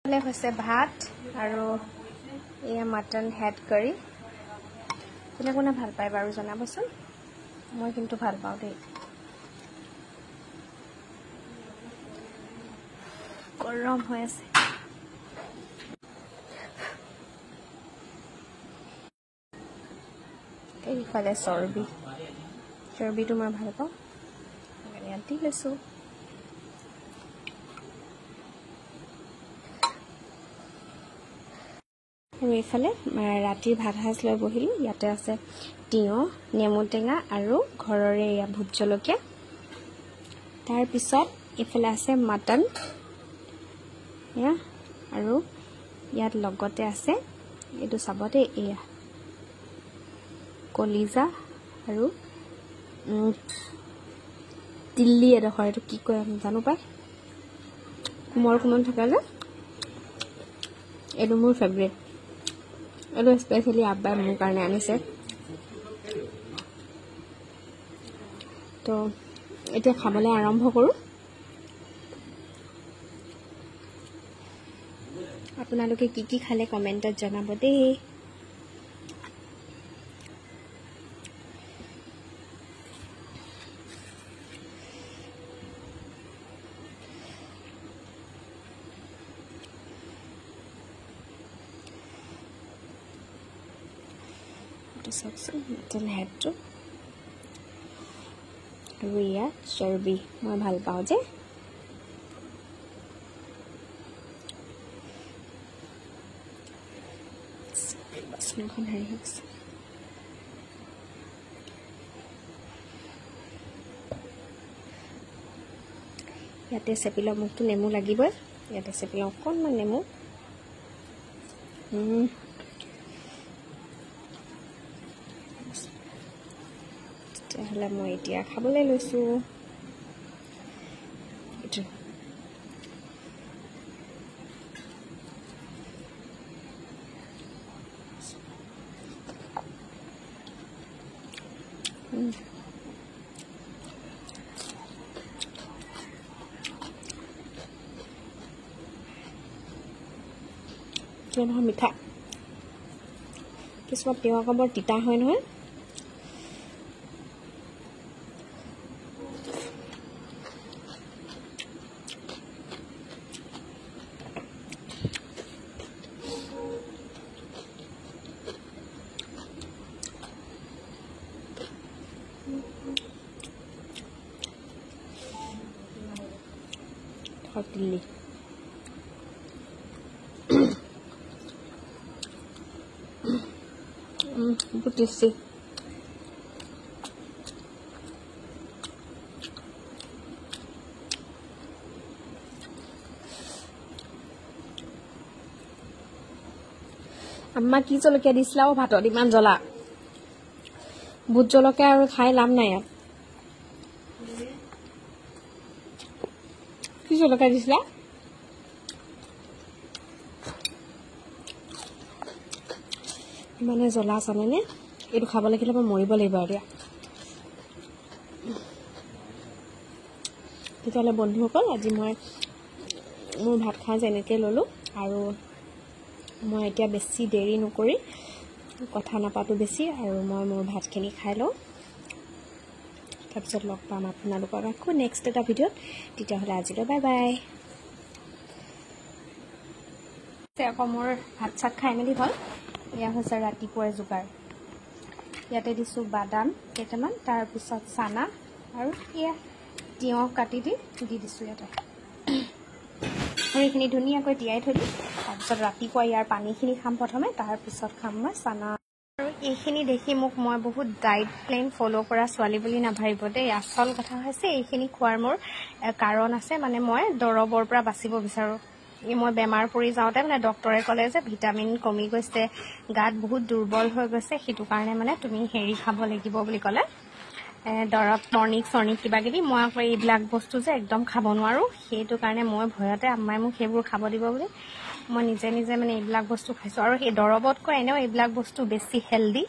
হৈছে ভাত আৰু এয়া মটন হেড কাৰী কোনে কোনে ভাল পায় বাৰু জনাবচোন মই কিন্তু ভাল পাওঁ দেই গৰম হৈ আছে এইফালে চৰ্বিটো মই ভাল পাওঁ ইয়াত দি লৈছোঁ আৰু এইফালে ৰাতিৰ ভাত সাজ লৈ বহিলোঁ ইয়াতে আছে তিয়ঁহ নেমু টেঙা আৰু ঘৰৰে এয়া ভোট জলকীয়া তাৰপিছত এইফালে আছে মটন এয়া আৰু ইয়াত লগতে আছে এইটো চাব দেই এয়া কলিজা আৰু দিল্লী এডোখৰ এইটো কি কয় জানো পাই কোমল থাকে যে এইটো মোৰ ফেভৰেট এইটো স্পেচিয়েলি আব্বাই মোৰ কাৰণে আনিছে তো এতিয়া খাবলৈ আৰম্ভ কৰোঁ আপোনালোকে কি খালে কমেণ্টত জনাব দেই মটন হেডটো আৰু ইয়াত চৰ্বি মই ভাল পাওঁ যে বাচনখন হেৰি হৈ গৈছে ইয়াতে চেপিলৰ মুখটো নেমু লাগিবই ইয়াতে চেপিলৰ অকণমান নেমু তেতিয়াহ'লে মই এতিয়া খাবলৈ লৈছোঁ এইটো নহয় মিঠা কিছুমান তিয়ঁহ আকৌ বৰ তিতা হয় নহয় দিল্লী বহুত টেষ্টি আম্মা কি জলকীয়া দিছিলা ভাতত ইমান জ্বলা ভোট জলকীয়া আৰু খাই লাভ নাই ইয়াত কি জলকীয়া দিছিলা মানে জ্বলা জানেনে এইটো খাব লাগিলে মই মৰিব লাগিব আৰু দিয়া তেতিয়াহ'লে বন্ধুসকল আজি মই মোৰ ভাত খাই যেনেকৈ ল'লোঁ আৰু মই এতিয়া বেছি দেৰি নকৰি কথা নাপাতো বেছি আৰু মই মোৰ ভাতখিনি খাই লওঁ তাৰপিছত লগ পাম আপোনালোকক আকৌ নেক্সট এটা ভিডিঅ'ত তেতিয়াহ'লে আজিলৈ বাই বাই আকৌ মোৰ ভাত চাত খাই মেলি হ'ল এয়া হৈছে ৰাতিপুৱাৰ যোগাৰ ইয়াতে দিছোঁ বাদাম কেইটামান তাৰপিছত চানা আৰু এয়া তিয়ঁহ কাটি দি দিছোঁ ইয়াতে আৰু এইখিনি ধুনীয়াকৈ তিয়াই থৈ দিম তাৰপিছত ৰাতিপুৱা ইয়াৰ পানীখিনি খাম প্ৰথমে তাৰপিছত খাম মই চানা আৰু এইখিনি দেখি মোক মই বহুত ডায়েট প্লেন ফ'ল' কৰা ছোৱালী বুলি নাভাবিব দেই আচল কথা হৈছে এইখিনি খোৱাৰ মোৰ কাৰণ আছে মানে মই দৰৱৰ পৰা বাচিব বিচাৰোঁ মই বেমাৰ পৰি যাওঁতে মানে ডক্টৰে ক'লে যে ভিটামিন কমি গৈছে গাত বহুত দুৰ্বল হৈ গৈছে সেইটো কাৰণে মানে তুমি হেৰি খাব লাগিব বুলি ক'লে দৰৱ টনিক কিবা কিবি মই আকৌ এইবিলাক বস্তু যে একদম খাব নোৱাৰোঁ সেইটো কাৰণে মই ভয়তে আম্মাই মোক সেইবোৰ খাব দিব বুলি মই নিজে মানে এইবিলাক বস্তু খাইছোঁ আৰু সেই দৰৱতকৈ এনেও এইবিলাক বস্তু বেছি হেল্ডি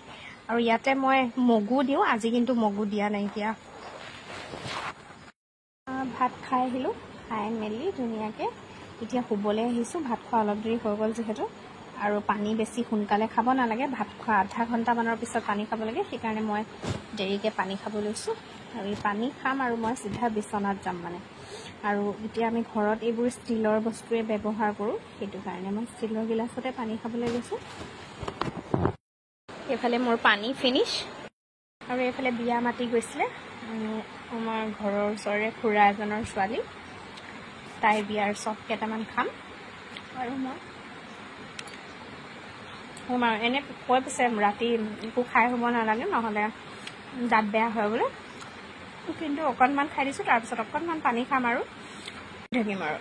আৰু ইয়াতে মই মগু দিওঁ আজি কিন্তু মগু দিয়া নাইকিয়া ভাত খাই আহিলোঁ খাই মেলি ধুনীয়াকৈ এতিয়া শুবলৈ আহিছোঁ। ভাত খোৱা অলপ দেৰি হৈ গ'ল যিহেতু, আৰু পানী বেছি সোনকালে খাব নালাগে। ভাত খোৱা আধা ঘণ্টামানৰ পিছত পানী খাব লাগে, সেইকাৰণে মই দেৰিকৈ পানী খাব লৈছোঁ। আৰু এই পানী খাম আৰু মই চিধা বিচনাত যাম মানে। আৰু এতিয়া আমি ঘৰত এইবোৰ ষ্টীলৰ বস্তুৱে ব্যৱহাৰ কৰোঁ, সেইটো কাৰণে মই ষ্টীলৰ গিলাচতে পানী খাবলৈ লৈছোঁ। এইফালে মোৰ পানী ফিনিছ। আৰু এইফালে বিয়া মাতি গৈছিলে আমাৰ ঘৰৰ ওচৰৰে খুৰা এজনৰ ছোৱালী, তাইৰ বিয়াৰ চব কেইটামান খাম। আৰু মই এনে কৈ পিছে ৰাতি একো খাই হ'ব নালাগে, নহ'লে দাঁত বেয়া হয় বোলে, কিন্তু অকণমান খাই দিছোঁ, তাৰপিছত অকণমান পানী খাম আৰু থাকিম আৰু।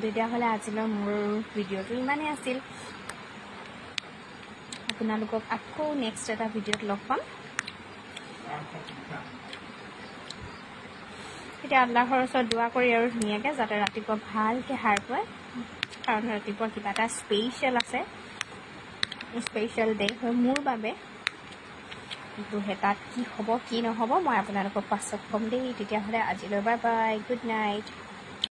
তেতিয়াহ'লে আজিলৈ মোৰ ভিডিঅ'টো ইমানেই আছিল। আপোনালোকক আকৌ নেক্সট এটা ভিডিঅ'ত লগ পাম। এতিয়া আল্লাহৰ ওচৰত দোৱা কৰি আৰু ধুনীয়াকৈ যাতে ৰাতিপুৱা ভালকৈ সাৰ পায়, কাৰণ ৰাতিপুৱা কিবা এটা স্পেচিয়েল আছে, স্পেচিয়েল ডে হয় মোৰ বাবে। কিন্তু তাত কি হ'ব কি নহ'ব মই আপোনালোকক পাছত ক'ম দেই। তেতিয়াহ'লে আজিলৈ বাই বাই, গুড নাইট।